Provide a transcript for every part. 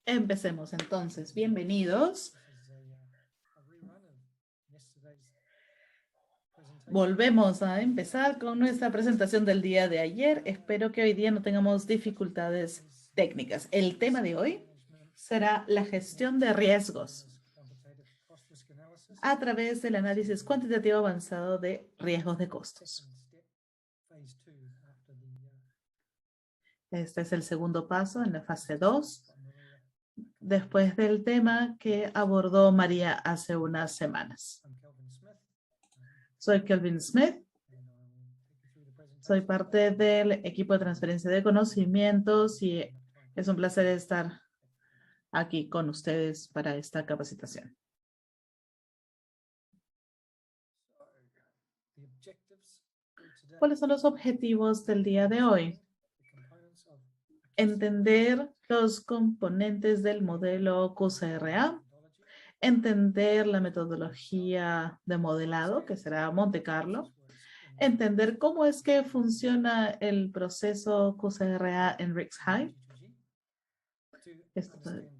Empecemos entonces. Bienvenidos. Volvemos a empezar con nuestra presentación del día de ayer. Espero que hoy día no tengamos dificultades técnicas. El tema de hoy será la gestión de riesgos a través del análisis cuantitativo avanzado de riesgos de costos. Este es el segundo paso en la fase 2, después del tema que abordó María hace unas semanas. Soy Kelvin Smith. Soy parte del equipo de transferencia de conocimientos y es un placer estar aquí con ustedes para esta capacitación. ¿Cuáles son los objetivos del día de hoy? Entender los componentes del modelo QCRA, entender la metodología de modelado, que será Monte Carlo, entender cómo es que funciona el proceso QCRA en RISC-V,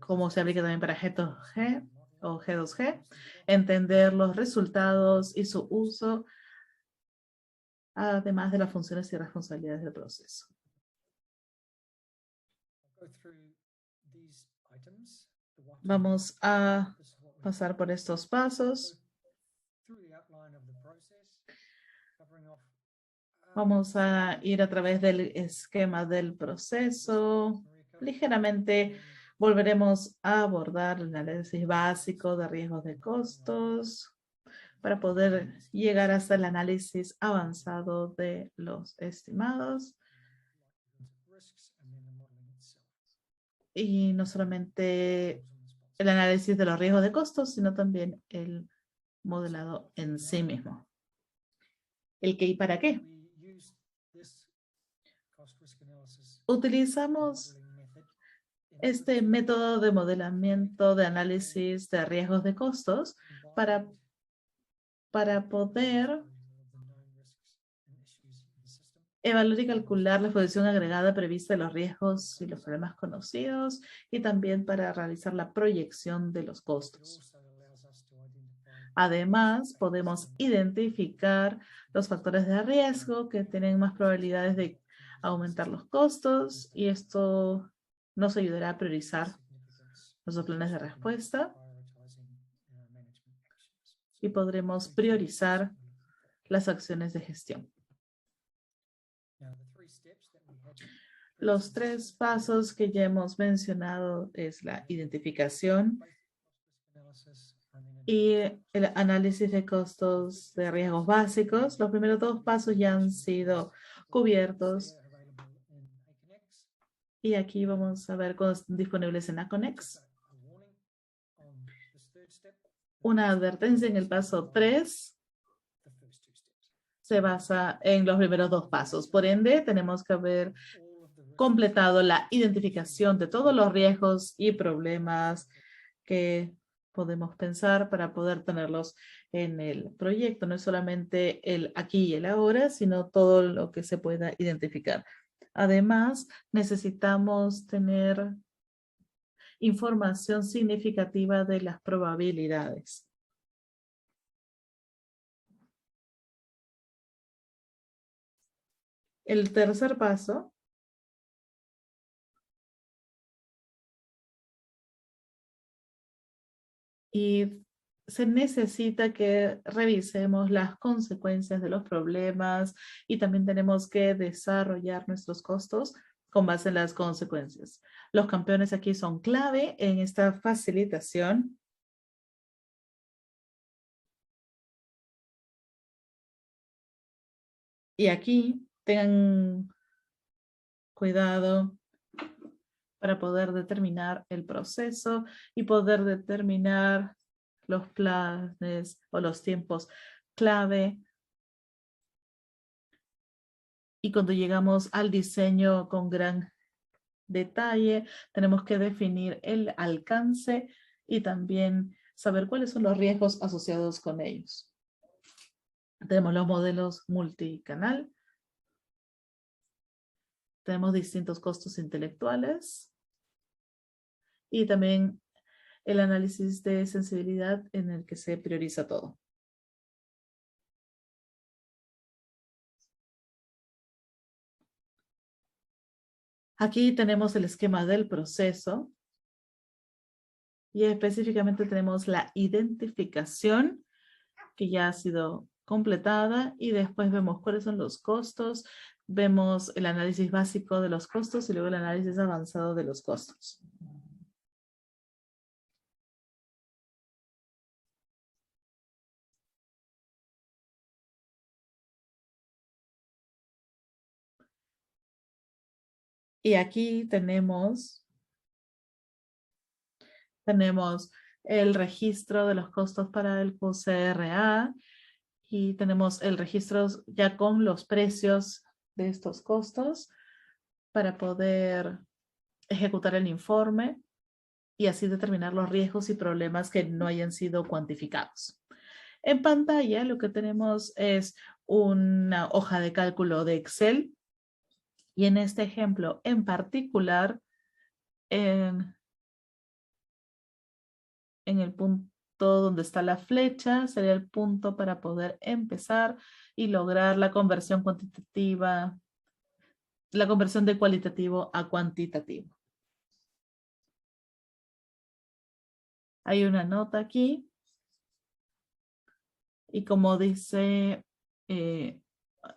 cómo se aplica también para G2G o G2G, entender los resultados y su uso, además de las funciones y responsabilidades del proceso. Vamos a pasar por estos pasos. Vamos a ir a través del esquema del proceso. Ligeramente volveremos a abordar el análisis básico de riesgos de costos para poder llegar hasta el análisis avanzado de los estimados. Y no solamente el análisis de los riesgos de costos, sino también el modelado en sí mismo. ¿El qué y para qué? Utilizamos este método de modelamiento de análisis de riesgos de costos para poder evaluar y calcular la exposición agregada prevista de los riesgos y los problemas conocidos y también para realizar la proyección de los costos. Además, podemos identificar los factores de riesgo que tienen más probabilidades de aumentar los costos y esto nos ayudará a priorizar nuestros planes de respuesta y podremos priorizar las acciones de gestión. Los 3 pasos que ya hemos mencionado es la identificación y el análisis de costos de riesgos básicos. Los primeros 2 pasos ya han sido cubiertos y aquí vamos a ver cuándo están disponibles en Aconex. Una advertencia en el paso 3 se basa en los primeros 2 pasos. Por ende, tenemos que haber completado la identificación de todos los riesgos y problemas que podemos pensar para poder tenerlos en el proyecto. No es solamente el aquí y el ahora, sino todo lo que se pueda identificar. Además, necesitamos tener información significativa de las probabilidades. El tercer paso y se necesita que revisemos las consecuencias de los problemas y también tenemos que desarrollar nuestros costos con base en las consecuencias. Los campeones aquí son clave en esta facilitación. Y aquí tengan cuidado para poder determinar el proceso y poder determinar los planes o los tiempos clave. Y cuando llegamos al diseño con gran detalle, tenemos que definir el alcance y también saber cuáles son los riesgos asociados con ellos. Tenemos los modelos multicanal. Tenemos distintos costos intelectuales. y también el análisis de sensibilidad en el que se prioriza todo. Aquí tenemos el esquema del proceso y específicamente tenemos la identificación que ya ha sido completada y después vemos cuáles son los costos, vemos el análisis básico de los costos y luego el análisis avanzado de los costos. Y aquí tenemos el registro de los costos para el QCRA y tenemos el registro ya con los precios de estos costos para poder ejecutar el informe y así determinar los riesgos y problemas que no hayan sido cuantificados. En pantalla lo que tenemos es una hoja de cálculo de Excel y en este ejemplo en particular en el punto donde está la flecha sería el punto para poder empezar y lograr la conversión cuantitativa, la conversión de cualitativo a cuantitativo. Hay una nota aquí y como dice,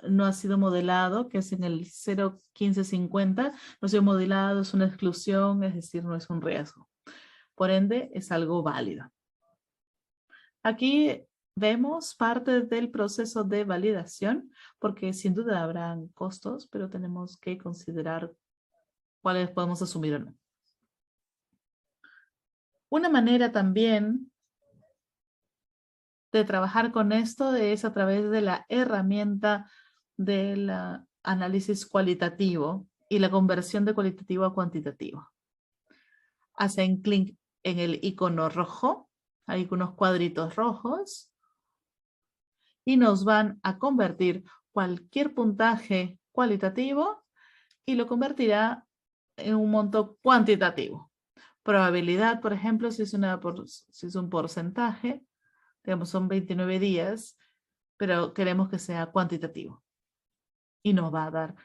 no ha sido modelado, que es en el 0.1550, no ha sido modelado, es una exclusión, es decir, no es un riesgo. Por ende, es algo válido. Aquí vemos parte del proceso de validación, porque sin duda habrán costos, pero tenemos que considerar cuáles podemos asumir o no. Una manera también de trabajar con esto es a través de la herramienta del análisis cualitativo y la conversión de cualitativo a cuantitativo. Hacen clic en el icono rojo, hay unos cuadritos rojos, y nos van a convertir cualquier puntaje cualitativo y lo convertirá en un monto cuantitativo. Probabilidad, por ejemplo, si es un porcentaje, digamos son 29 días, pero queremos que sea cuantitativo. Y nos va a dar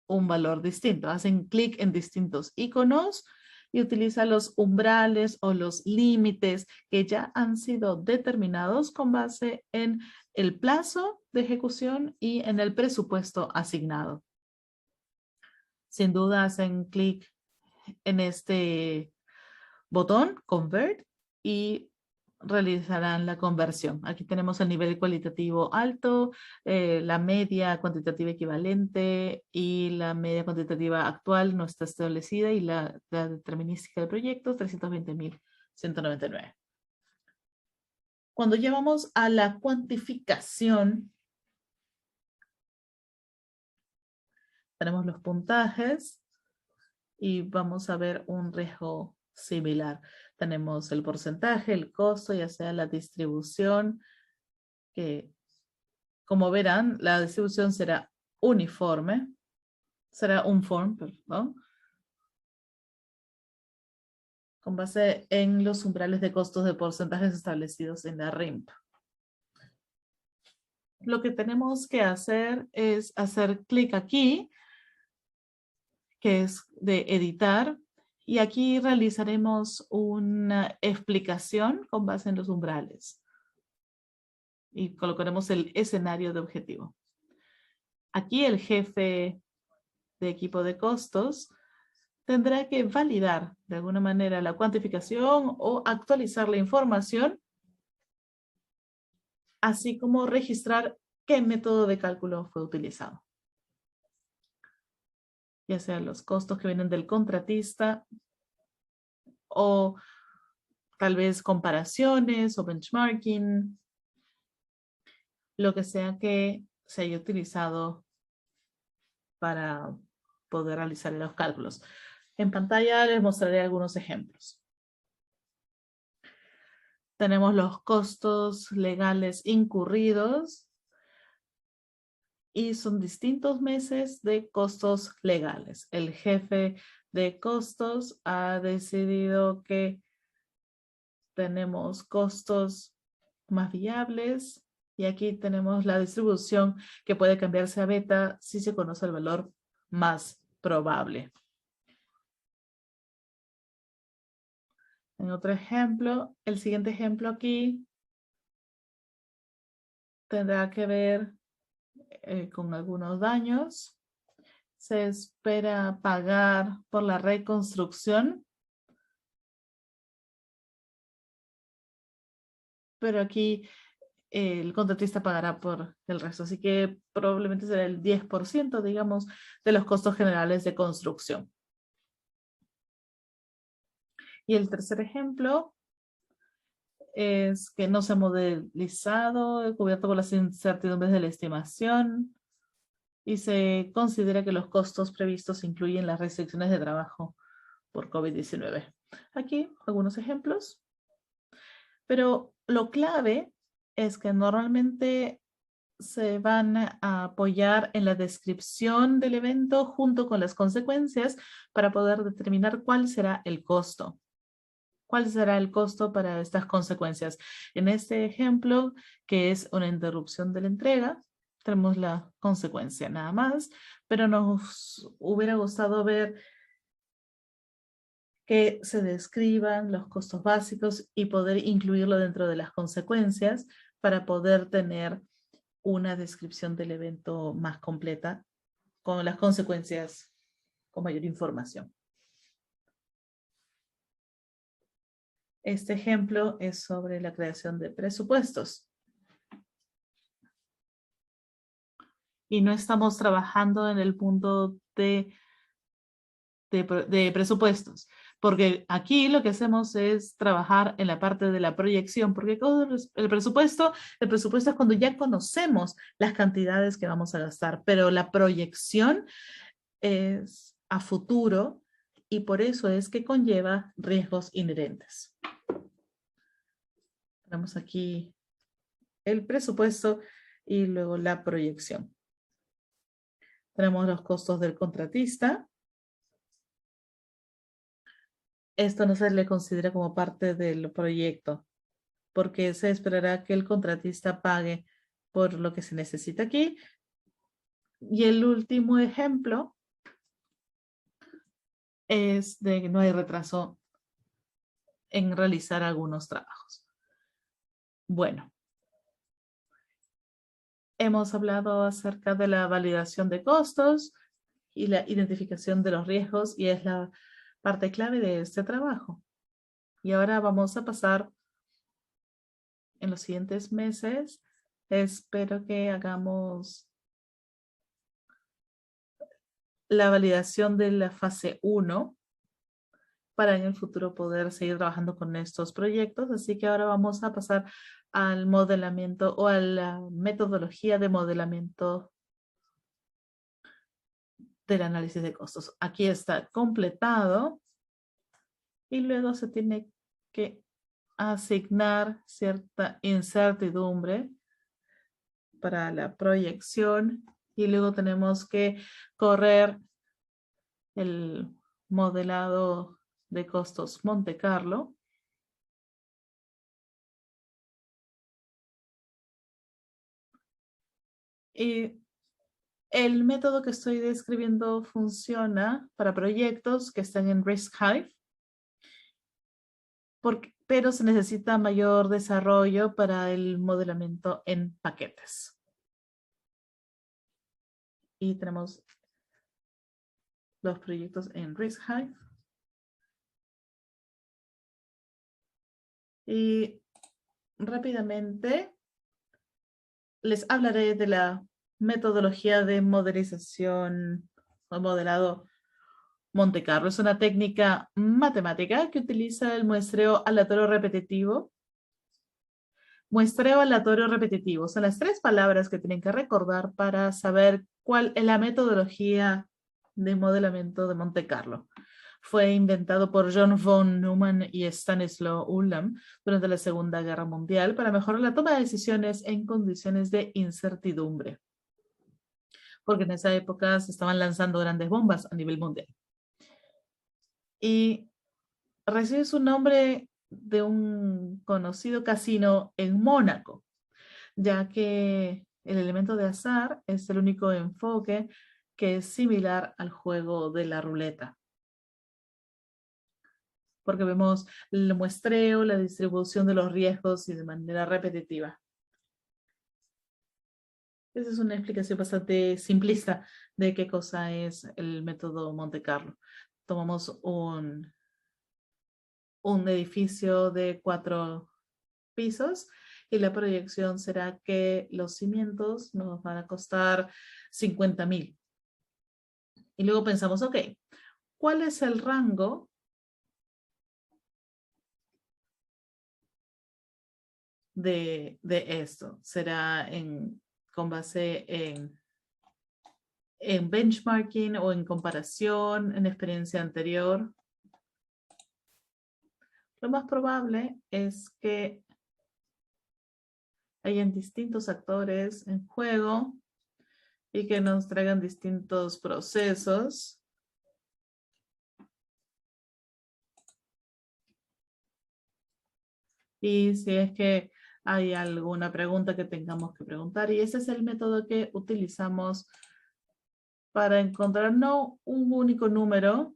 un valor distinto. Hacen clic en distintos iconos y utiliza los umbrales o los límites que ya han sido determinados con base en el plazo de ejecución y en el presupuesto asignado. Sin duda hacen clic en este botón, Convert, y realizarán la conversión. Aquí tenemos el nivel cualitativo alto, la media cuantitativa equivalente y la media cuantitativa actual no está establecida y la determinística del proyecto 320.199. Cuando llevamos a la cuantificación, tenemos los puntajes y vamos a ver un riesgo similar. Tenemos el porcentaje, el costo, ya sea la distribución, que como verán, la distribución será uniforme, será perdón, con base en los umbrales de costos de porcentajes establecidos en la RIMP. Lo que tenemos que hacer es hacer clic aquí, que es de editar, y aquí realizaremos una explicación con base en los umbrales. Y colocaremos el escenario de objetivo. Aquí el jefe de equipo de costos tendrá que validar de alguna manera la cuantificación o actualizar la información, así como registrar qué método de cálculo fue utilizado. Ya sean los costos que vienen del contratista o tal vez comparaciones o benchmarking, lo que sea que se haya utilizado para poder realizar los cálculos. En pantalla les mostraré algunos ejemplos. Tenemos los costos legales incurridos y son distintos meses de costos legales. El jefe de costos ha decidido que tenemos costos más viables y aquí tenemos la distribución que puede cambiarse a beta si se conoce el valor más probable. En otro ejemplo, el siguiente ejemplo aquí tendrá que ver con algunos daños. Se espera pagar por la reconstrucción, pero aquí el contratista pagará por el resto, así que probablemente será el 10%, digamos, de los costos generales de construcción. Y el tercer ejemplo es que no se ha modelizado, cubierto por las incertidumbres de la estimación y se considera que los costos previstos incluyen las restricciones de trabajo por COVID-19. Aquí algunos ejemplos, pero lo clave es que normalmente se van a apoyar en la descripción del evento junto con las consecuencias para poder determinar cuál será el costo. ¿Cuál será el costo para estas consecuencias? En este ejemplo, que es una interrupción de la entrega, tenemos la consecuencia nada más, pero nos hubiera gustado ver que se describan los costos básicos y poder incluirlo dentro de las consecuencias para poder tener una descripción del evento más completa con las consecuencias con mayor información. Este ejemplo es sobre la creación de presupuestos. Y no estamos trabajando en el punto de presupuestos, porque aquí lo que hacemos es trabajar en la parte de la proyección, porque el presupuesto es cuando ya conocemos las cantidades que vamos a gastar, pero la proyección es a futuro y por eso es que conlleva riesgos inherentes. Tenemos aquí el presupuesto y luego la proyección. Tenemos los costos del contratista. Esto no se le considera como parte del proyecto, porque se esperará que el contratista pague por lo que se necesita aquí. Y el último ejemplo es de que no hay retraso en realizar algunos trabajos. Bueno, hemos hablado acerca de la validación de costos y la identificación de los riesgos y es la parte clave de este trabajo. Y ahora vamos a pasar en los siguientes meses. Espero que hagamos la validación de la fase 1 para en el futuro poder seguir trabajando con estos proyectos. Así que ahora vamos a pasar al modelamiento o a la metodología de modelamiento del análisis de costos. Aquí está completado y luego se tiene que asignar cierta incertidumbre para la proyección y luego tenemos que correr el modelado de costos Monte Carlo. Y el método que estoy describiendo funciona para proyectos que están en Risk Hive, pero se necesita mayor desarrollo para el modelamiento en paquetes. Y tenemos los proyectos en Risk Hive. Y rápidamente les hablaré de la metodología de modelización o modelado Monte Carlo. Es una técnica matemática que utiliza el muestreo aleatorio repetitivo. Muestreo aleatorio repetitivo son las 3 palabras que tienen que recordar para saber cuál es la metodología de modelamiento de Monte Carlo. Fue inventado por John von Neumann y Stanislaw Ulam durante la Segunda Guerra Mundial para mejorar la toma de decisiones en condiciones de incertidumbre. Porque en esa época se estaban lanzando grandes bombas a nivel mundial. y recibe su nombre de un conocido casino en Mónaco, ya que el elemento de azar es el único enfoque que es similar al juego de la ruleta. Porque vemos el muestreo, la distribución de los riesgos y de manera repetitiva. Esa es una explicación bastante simplista de qué cosa es el método Monte Carlo. Tomamos un edificio de 4 pisos y la proyección será que los cimientos nos van a costar 50.000. Y luego pensamos, ok, ¿cuál es el rango de esto? ¿Será con base en benchmarking o en comparación, en experiencia anterior? Lo más probable es que hayan distintos actores en juego y que nos traigan distintos procesos. Y si es que hay alguna pregunta que tengamos que preguntar. Y ese es el método que utilizamos para encontrar no un único número,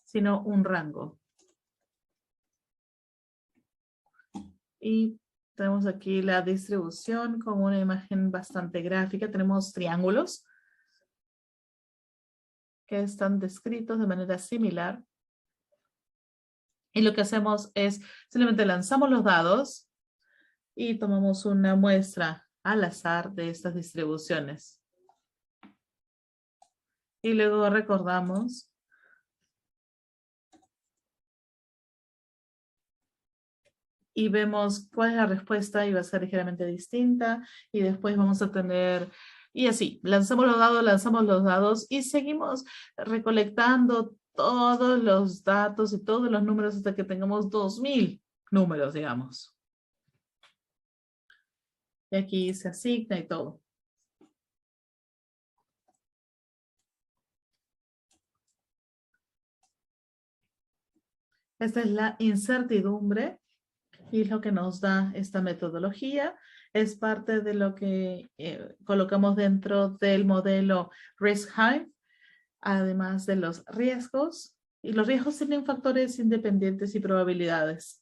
sino un rango. Y tenemos aquí la distribución con una imagen bastante gráfica. Tenemos triángulos que están descritos de manera similar. Y lo que hacemos es simplemente lanzamos los dados y tomamos una muestra al azar de estas distribuciones. Y luego recordamos y vemos cuál es la respuesta y va a ser ligeramente distinta. Y después vamos a tener, y así, lanzamos los dados y seguimos recolectando todos los datos y todos los números hasta que tengamos 2000 números, digamos. Y aquí se asigna y todo. Esta es la incertidumbre y es lo que nos da esta metodología. Es parte de lo que colocamos dentro del modelo Risk-Hive, además de los riesgos. Y los riesgos tienen factores independientes y probabilidades.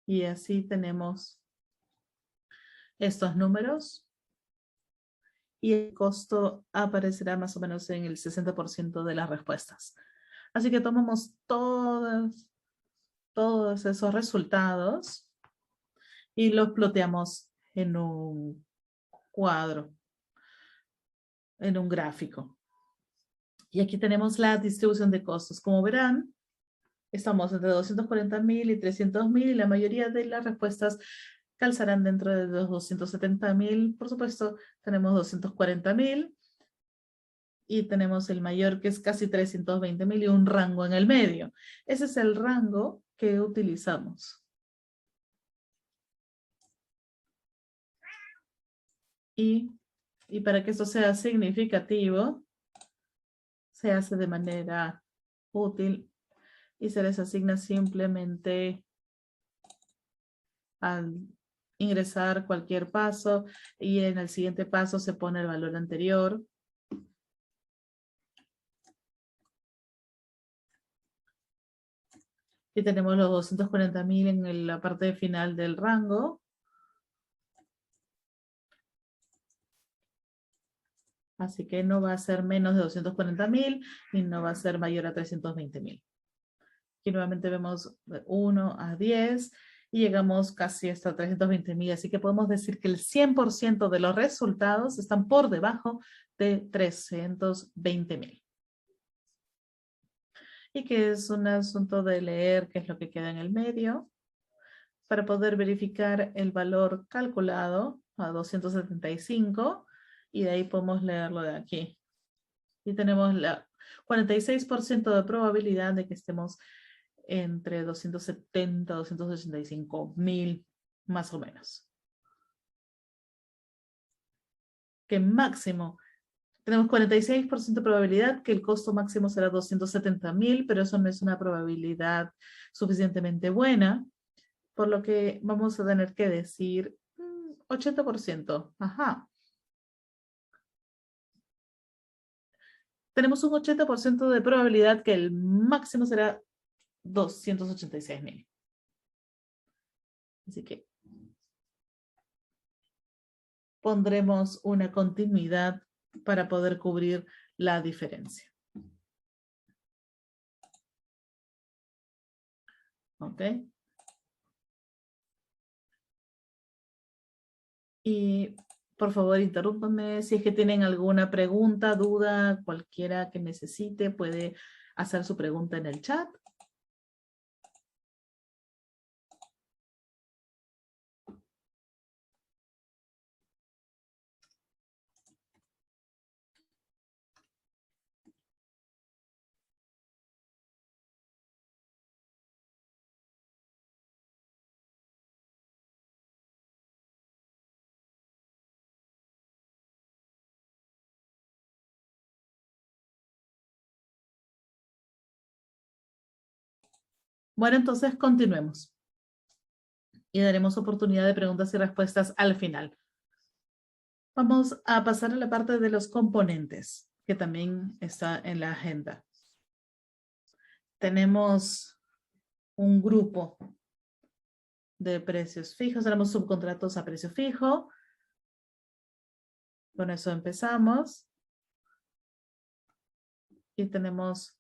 Y así tenemos estos números. Y el costo aparecerá más o menos en el 60% de las respuestas. Así que tomamos todos esos resultados y los ploteamos en un cuadro, en un gráfico. Y aquí tenemos la distribución de costos. Como verán, estamos entre 240.000 y 300.000 y la mayoría de las respuestas calzarán dentro de los 270.000. Por supuesto, tenemos 240.000 y tenemos el mayor que es casi 320.000 y un rango en el medio. Ese es el rango que utilizamos. Y para que esto sea significativo, se hace de manera útil y se les asigna simplemente al ingresar cualquier paso y en el siguiente paso se pone el valor anterior. Y tenemos los 240.000 en la parte final del rango. Así que no va a ser menos de 240.000 y no va a ser mayor a 320.000. Aquí nuevamente vemos de 1 a 10 y llegamos casi hasta 320.000. Así que podemos decir que el 100% de los resultados están por debajo de 320.000. Y que es un asunto de leer qué es lo que queda en el medio para poder verificar el valor calculado a 275 y de ahí podemos leerlo de aquí. Y tenemos la 46% de probabilidad de que estemos entre 270 y 285.000 más o menos. Que máximo Tenemos 46% de probabilidad que el costo máximo será 270,000, pero eso no es una probabilidad suficientemente buena, por lo que vamos a tener que decir 80%. Ajá. Tenemos un 80% de probabilidad que el máximo será 286,000. Así que pondremos una continuidad para poder cubrir la diferencia. ¿Ok? Y por favor, interrúmpame. Si es que tienen alguna pregunta, duda, cualquiera que necesite, puede hacer su pregunta en el chat. Bueno, entonces continuemos. Y daremos oportunidad de preguntas y respuestas al final. Vamos a pasar a la parte de los componentes, que también está en la agenda. Tenemos un grupo de precios fijos, tenemos subcontratos a precio fijo. Con eso empezamos. Y tenemos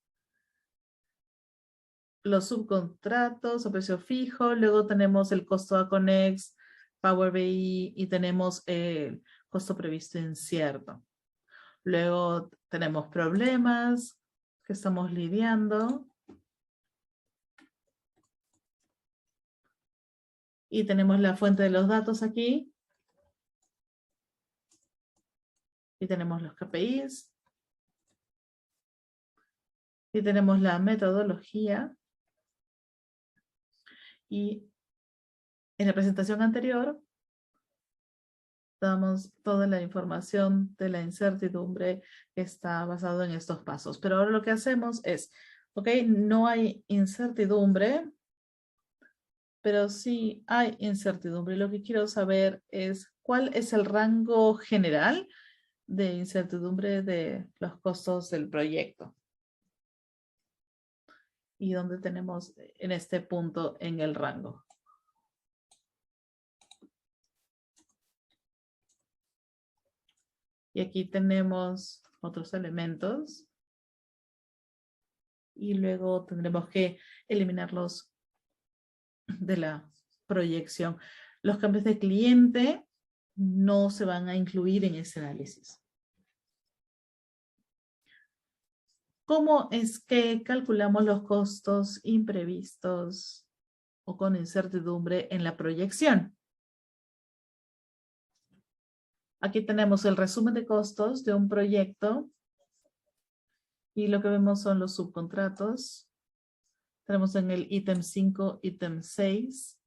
los subcontratos a precio fijo, luego tenemos el costo Aconex, Power BI y tenemos el costo previsto incierto. Luego tenemos problemas que estamos lidiando. Y tenemos la fuente de los datos aquí. Y tenemos los KPIs. Y tenemos la metodología. Y en la presentación anterior damos toda la información de la incertidumbre que está basado en estos pasos. Pero ahora lo que hacemos es, ok, no hay incertidumbre, pero sí hay incertidumbre. Y lo que quiero saber es cuál es el rango general de incertidumbre de los costos del proyecto. Y dónde tenemos en este punto en el rango. Y aquí tenemos otros elementos. Y luego tendremos que eliminarlos de la proyección. Los cambios de cliente no se van a incluir en ese análisis. ¿Cómo es que calculamos los costos imprevistos o con incertidumbre en la proyección? Aquí tenemos el resumen de costos de un proyecto y lo que vemos son los subcontratos. Tenemos en el ítem 5, ítem 6,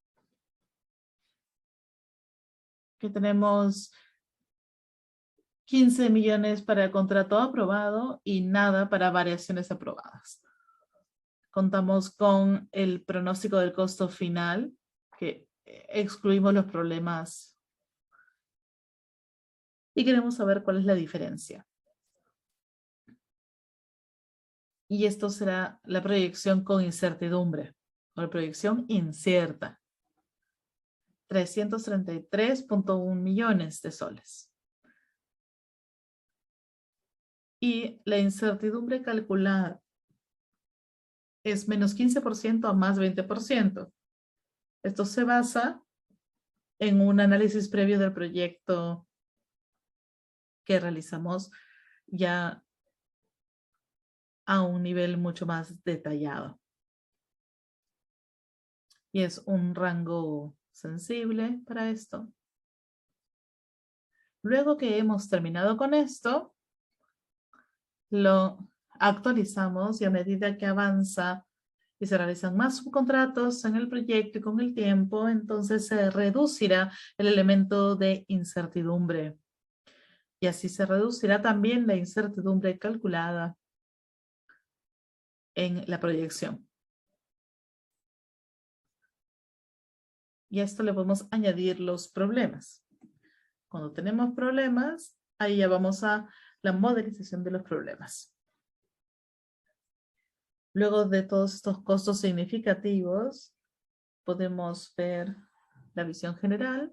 que tenemos 15 millones para el contrato aprobado y nada para variaciones aprobadas. Contamos con el pronóstico del costo final, que excluimos los problemas y queremos saber cuál es la diferencia. Y esto será la proyección con incertidumbre, o la proyección incierta. 333.1 millones de soles. Y la incertidumbre calculada es menos 15% a más 20%. Esto se basa en un análisis previo del proyecto que realizamos ya a un nivel mucho más detallado. Y es un rango sensible para esto. Luego que hemos terminado con esto, lo actualizamos y a medida que avanza y se realizan más subcontratos en el proyecto y con el tiempo, entonces se reducirá el elemento de incertidumbre. Y así se reducirá también la incertidumbre calculada en la proyección. Y a esto le podemos añadir los problemas. Cuando tenemos problemas, ahí ya vamos a la modelización de los problemas. Luego de todos estos costos significativos, podemos ver la visión general.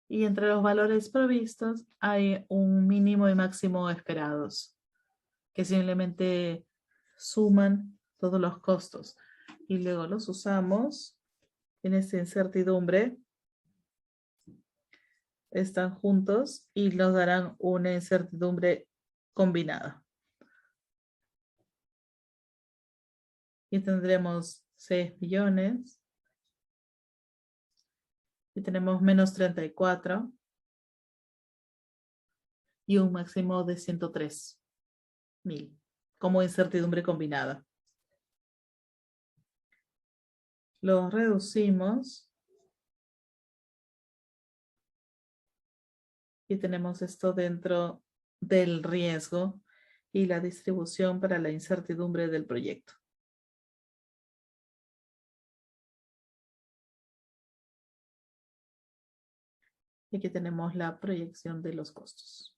Y entre los valores provistos hay un mínimo y máximo esperados, que simplemente suman todos los costos. Y luego los usamos en esta incertidumbre. Están juntos y nos darán una incertidumbre combinada. Y tendremos 6 millones. Y tenemos menos 34. Y un máximo de 103.000 como incertidumbre combinada. Lo reducimos. Y tenemos esto dentro del riesgo y la distribución para la incertidumbre del proyecto. Y aquí tenemos la proyección de los costos.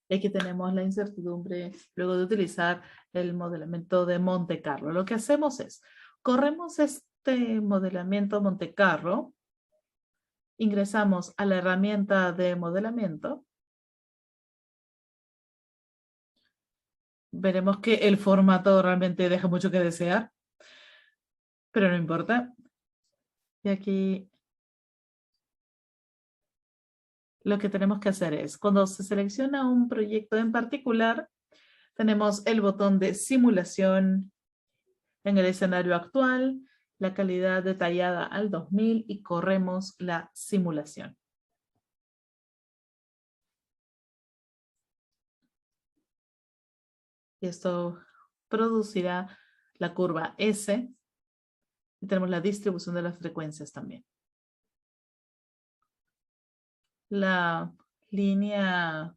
Y aquí tenemos la incertidumbre luego de utilizar el modelamiento de Monte Carlo. Lo que hacemos es, corremos este modelamiento Monte Carlo, ingresamos a la herramienta de modelamiento. Veremos que el formato realmente deja mucho que desear, pero no importa. Y aquí lo que tenemos que hacer es, cuando se selecciona un proyecto en particular, tenemos el botón de simulación en el escenario actual, la calidad detallada al 2000 y corremos la simulación. Y esto producirá la curva S y tenemos la distribución de las frecuencias también. La línea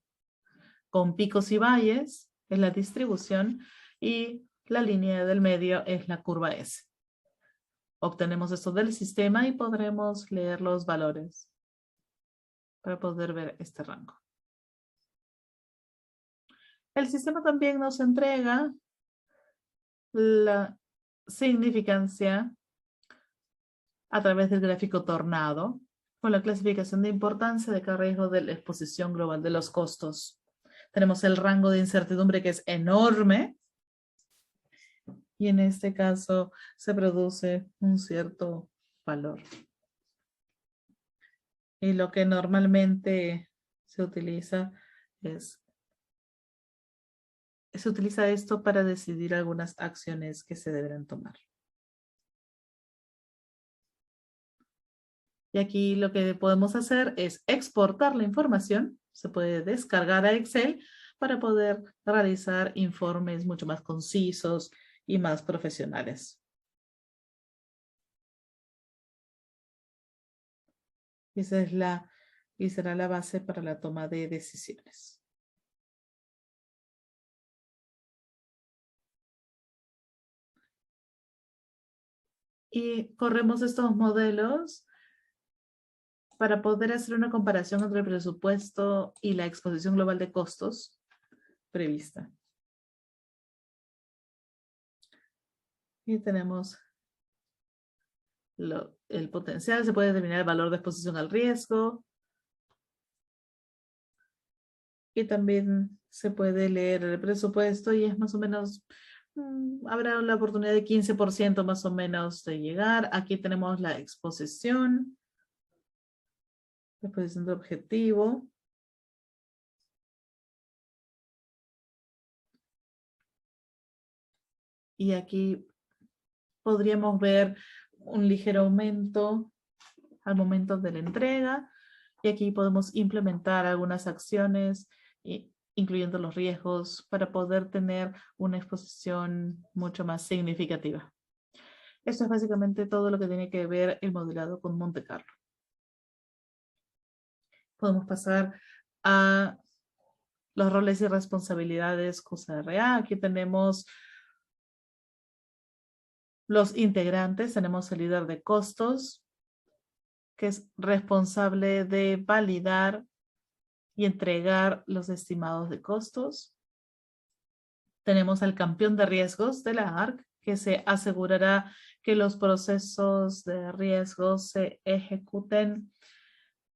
con picos y valles es la distribución y la línea del medio es la curva S. Obtenemos esto del sistema y podremos leer los valores para poder ver este rango. El sistema también nos entrega la significancia a través del gráfico tornado con la clasificación de importancia de cada riesgo de la exposición global de los costos. Tenemos el rango de incertidumbre que es enorme y en este caso se produce un cierto valor. Y lo que normalmente se utiliza esto para decidir algunas acciones que se deberán tomar. Y aquí lo que podemos hacer es exportar la información. Se puede descargar a Excel para poder realizar informes mucho más concisos y más profesionales. Esa es y será la base para la toma de decisiones. Y corremos estos modelos para poder hacer una comparación entre el presupuesto y la exposición global de costos prevista. Y tenemos el potencial, se puede determinar el valor de exposición al riesgo. Y también se puede leer el presupuesto y es más o menos, habrá la oportunidad de 15% más o menos de llegar. Aquí tenemos la exposición de objetivo. Y aquí podríamos ver un ligero aumento al momento de la entrega. Y aquí podemos implementar algunas acciones, incluyendo los riesgos, para poder tener una exposición mucho más significativa. Esto es básicamente todo lo que tiene que ver el modelado con Monte Carlo. Podemos pasar a los roles y responsabilidades QCRA. Aquí tenemos los integrantes. Tenemos el líder de costos, que es responsable de validar y entregar los estimados de costos. Tenemos al campeón de riesgos de la ARC, que se asegurará que los procesos de riesgos se ejecuten,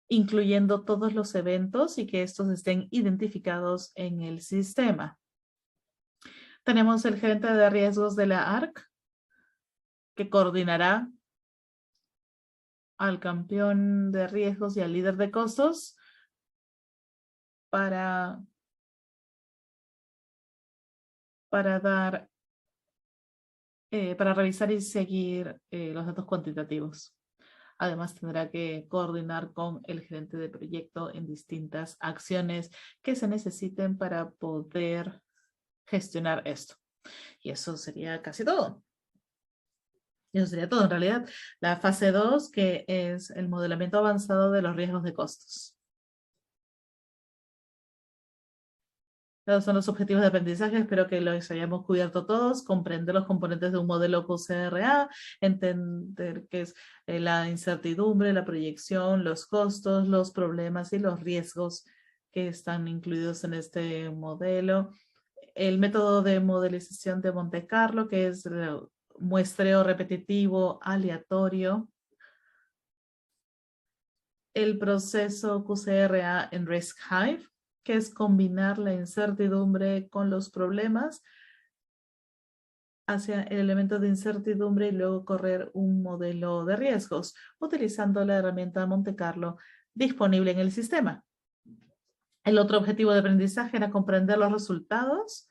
incluyendo todos los eventos y que estos estén identificados en el sistema. Tenemos el gerente de riesgos de la ARC, que coordinará al campeón de riesgos y al líder de costos para revisar y seguir los datos cuantitativos. Además, tendrá que coordinar con el gerente de proyecto en distintas acciones que se necesiten para poder gestionar esto. Y eso sería casi todo. Eso sería todo en realidad. La fase 2, que es el modelamiento avanzado de los riesgos de costos. Esos son los objetivos de aprendizaje. Espero que los hayamos cubierto todos. Comprender los componentes de un modelo QCRA, entender qué es la incertidumbre, la proyección, los costos, los problemas y los riesgos que están incluidos en este modelo. El método de modelización de Monte Carlo, que es el muestreo repetitivo aleatorio. El proceso QCRA en Risk Hive, que es combinar la incertidumbre con los problemas hacia el elemento de incertidumbre y luego correr un modelo de riesgos utilizando la herramienta Monte Carlo disponible en el sistema. El otro objetivo de aprendizaje era comprender los resultados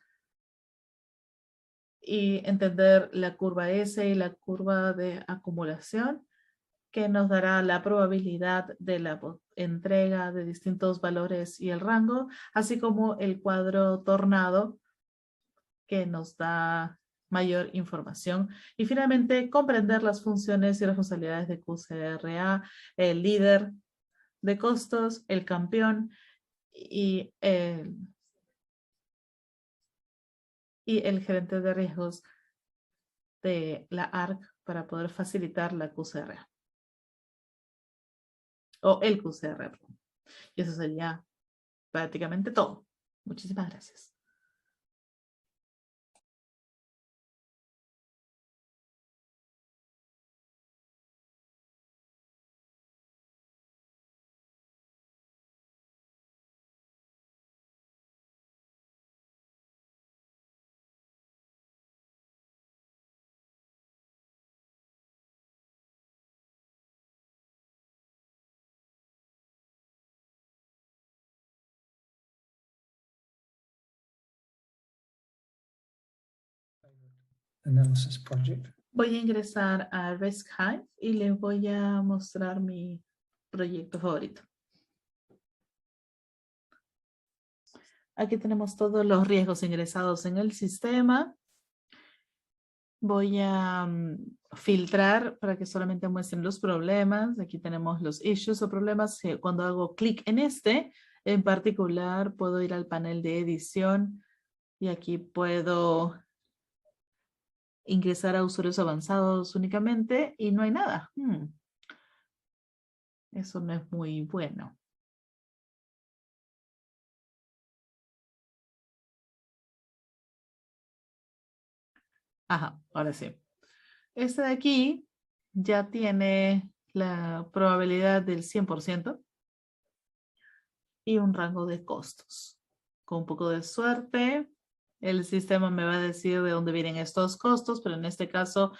y entender la curva S y la curva de acumulación, que nos dará la probabilidad de la entrega de distintos valores y el rango, así como el cuadro tornado, que nos da mayor información. Y finalmente, comprender las funciones y responsabilidades de QCRA, el líder de costos, el campeón y el gerente de riesgos de la ARC para poder facilitar la QCRA. O el QCRA. Y eso sería prácticamente todo. Muchísimas gracias. Analysis project. Voy a ingresar a Risk Hive y les voy a mostrar mi proyecto favorito. Aquí tenemos todos los riesgos ingresados en el sistema. Voy a filtrar para que solamente muestren los problemas. Aquí tenemos los issues o problemas. Cuando hago clic en este, en particular, puedo ir al panel de edición y aquí puedo ingresar a usuarios avanzados únicamente y no hay nada. Eso no es muy bueno. Ajá, ahora sí. Este de aquí ya tiene la probabilidad del 100% y un rango de costos. Con un poco de suerte, el sistema me va a decir de dónde vienen estos costos, pero en este caso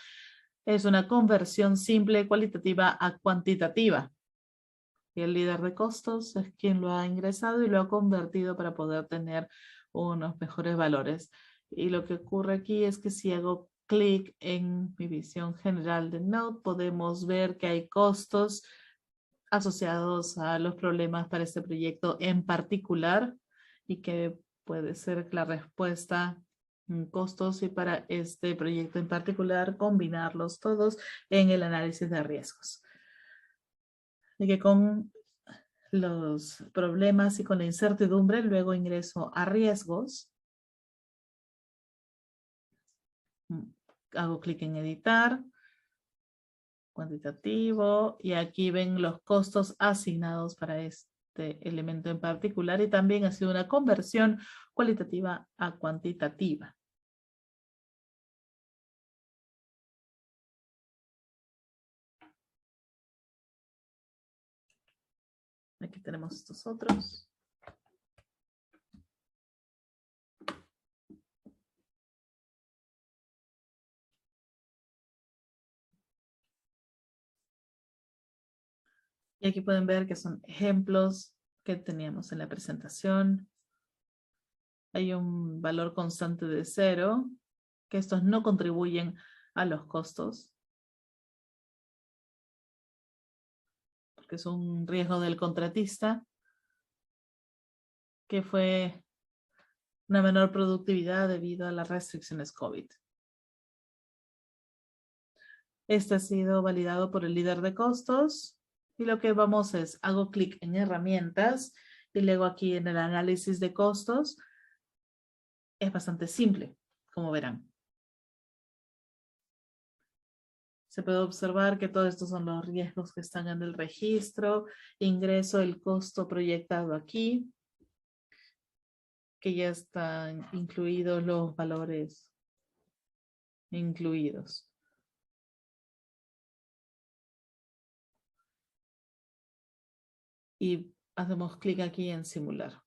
es una conversión simple cualitativa a cuantitativa. Y el líder de costos es quien lo ha ingresado y lo ha convertido para poder tener unos mejores valores. Y lo que ocurre aquí es que si hago clic en mi visión general de Node, podemos ver que hay costos asociados a los problemas para este proyecto en particular y que puede ser que la respuesta costos y para este proyecto en particular combinarlos todos en el análisis de riesgos. Así que con los problemas y con la incertidumbre, luego ingreso a riesgos. Hago clic en editar, cuantitativo, y aquí ven los costos asignados para este elemento en particular y también ha sido una conversión cualitativa a cuantitativa. Aquí tenemos estos otros. Y aquí pueden ver que son ejemplos que teníamos en la presentación. Hay un valor constante de 0, que estos no contribuyen a los costos, porque es un riesgo del contratista, que fue una menor productividad debido a las restricciones COVID. Este ha sido validado por el líder de costos y lo que vamos es, hago clic en herramientas y luego aquí en el análisis de costos. Es bastante simple, como verán. Se puede observar que todos estos son los riesgos que están en el registro. Ingreso el costo proyectado aquí, que ya están incluidos los valores incluidos. Y hacemos clic aquí en simular.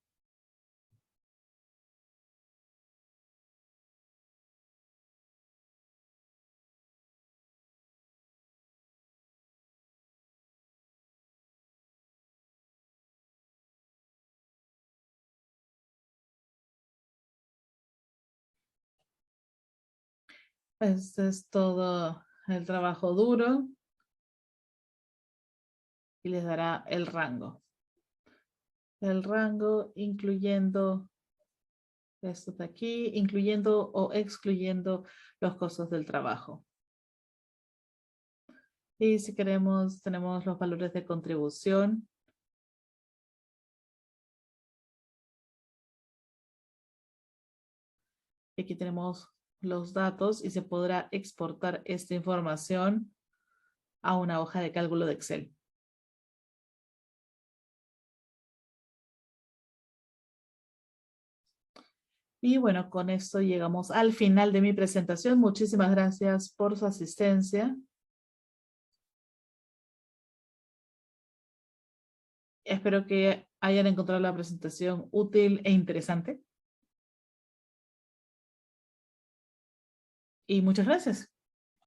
Este es todo el trabajo duro y les dará el rango. El rango incluyendo esto de aquí, incluyendo o excluyendo los costos del trabajo. Y si queremos, tenemos los valores de contribución. Aquí tenemos los datos y se podrá exportar esta información a una hoja de cálculo de Excel. Y bueno, con esto llegamos al final de mi presentación. Muchísimas gracias por su asistencia. Espero que hayan encontrado la presentación útil e interesante. Y muchas gracias.